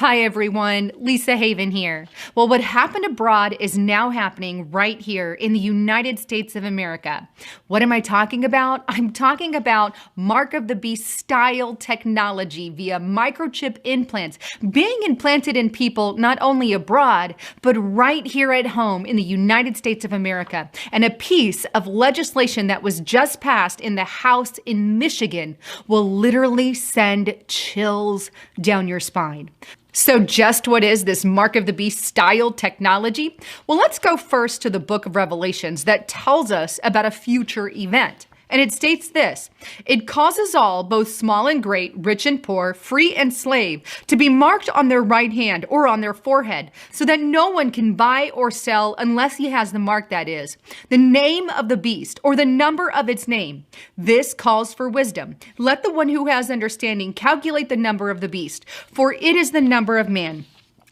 Hi everyone, Lisa Haven here. Well, what happened abroad is now happening right here in the United States of America. What am I talking about? I'm talking about Mark of the Beast style technology via microchip implants being implanted in people not only abroad, but right here at home in the United States of America. And a piece of legislation that was just passed in the House in Michigan will literally send chills down your spine. So just what is this Mark of the Beast style technology? Well, let's go first to the book of Revelations that tells us about a future event. And it states this: it causes all, both small and great, rich and poor, free and slave, to be marked on their right hand or on their forehead, so that no one can buy or sell unless he has the mark, that is, the name of the beast or the number of its name. This calls for wisdom. Let the one who has understanding calculate the number of the beast, for it is the number of man.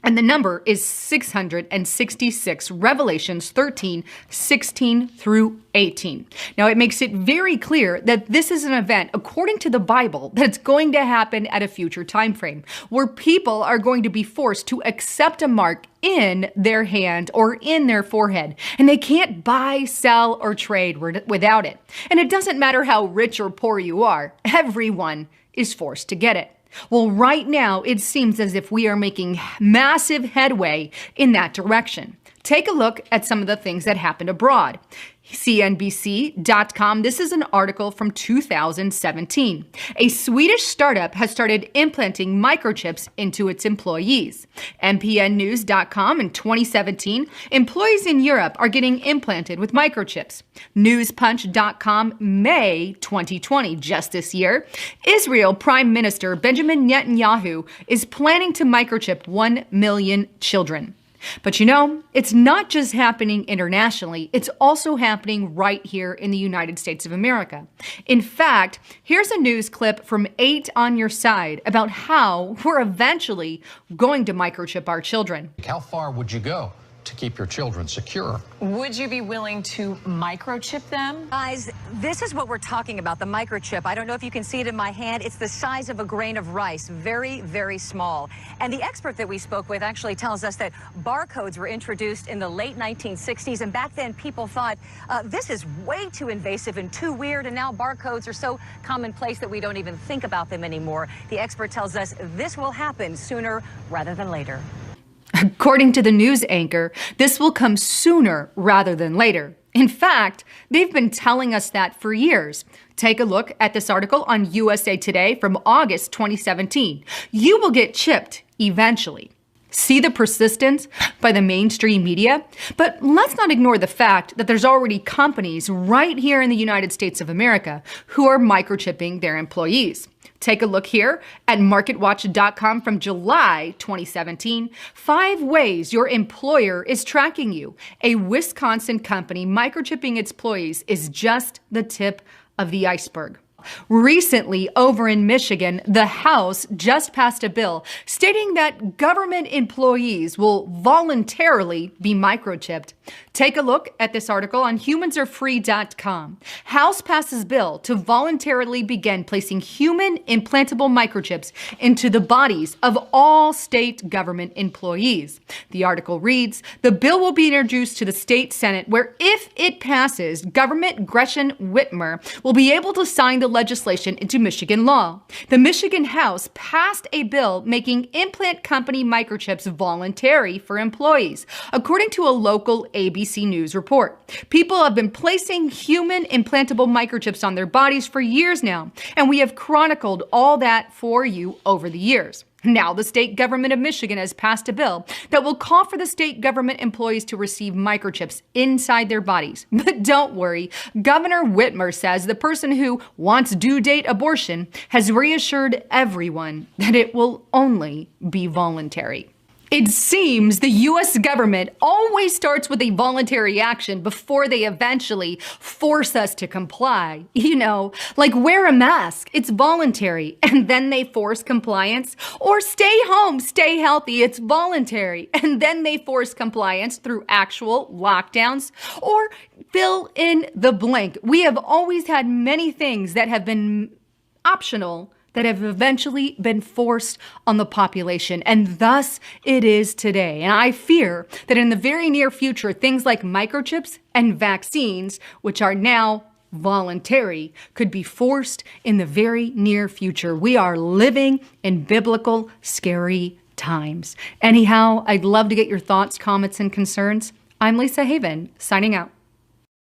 And the number is 666, Revelations 13, 16 through 18. Now, it makes it very clear that this is an event, according to the Bible, that's going to happen at a future time frame, where people are going to be forced to accept a mark in their hand or in their forehead, and they can't buy, sell, or trade without it. And it doesn't matter how rich or poor you are, everyone is forced to get it. Well, right now, it seems as if we are making massive headway in that direction. Take a look at some of the things that happened abroad. CNBC.com, this is an article from 2017. A Swedish startup has started implanting microchips into its employees. MPNnews.com, in 2017, employees in Europe are getting implanted with microchips. Newspunch.com, May 2020, just this year, Israel Prime Minister Benjamin Netanyahu is planning to microchip 1 million children. But you know, it's not just happening internationally, it's also happening right here in the United States of America. In fact, here's a news clip from 8 on Your Side about how we're eventually going to microchip our children. How far would you go to keep your children secure? Would you be willing to microchip them? Guys, this is what we're talking about, the microchip. I don't know if you can see it in my hand. It's the size of a grain of rice, very, very small. And the expert that we spoke with actually tells us that barcodes were introduced in the late 1960s. And back then, people thought, this is way too invasive and too weird. And now barcodes are so commonplace that we don't even think about them anymore. The expert tells us this will happen sooner rather than later. According to the news anchor, this will come sooner rather than later. In fact, they've been telling us that for years. Take a look at this article on USA Today from August 2017. You will get chipped eventually. See the persistence by the mainstream media? But let's not ignore the fact that there's already companies right here in the United States of America who are microchipping their employees. Take a look here at MarketWatch.com from July 2017. 5 ways your employer is tracking you. A Wisconsin company microchipping its employees is just the tip of the iceberg. Recently, over in Michigan, the House just passed a bill stating that government employees will voluntarily be microchipped. Take a look at this article on humansarefree.com. House passes bill to voluntarily begin placing human implantable microchips into the bodies of all state government employees. The article reads, the bill will be introduced to the state Senate where, if it passes, Government Gretchen Whitmer will be able to sign the legislation into Michigan law. The Michigan House passed a bill making implant company microchips voluntary for employees, according to a local ABC News report. People have been placing human implantable microchips on their bodies for years now, and we have chronicled all that for you over the years. Now, the state government of Michigan has passed a bill that will call for the state government employees to receive microchips inside their bodies. But don't worry, Governor Whitmer says the person who wants due date abortion has reassured everyone that it will only be voluntary. It seems the U.S. government always starts with a voluntary action before they eventually force us to comply. You know, like wear a mask, it's voluntary, and then they force compliance. Or stay home, stay healthy, it's voluntary, and then they force compliance through actual lockdowns. Or fill in the blank. We have always had many things that have been optional that have eventually been forced on the population, and thus it is today. And I fear that in the very near future, things like microchips and vaccines, which are now voluntary, could be forced in the very near future. We are living in biblical, scary times. Anyhow, I'd love to get your thoughts, comments, and concerns. I'm Lisa Haven, signing out.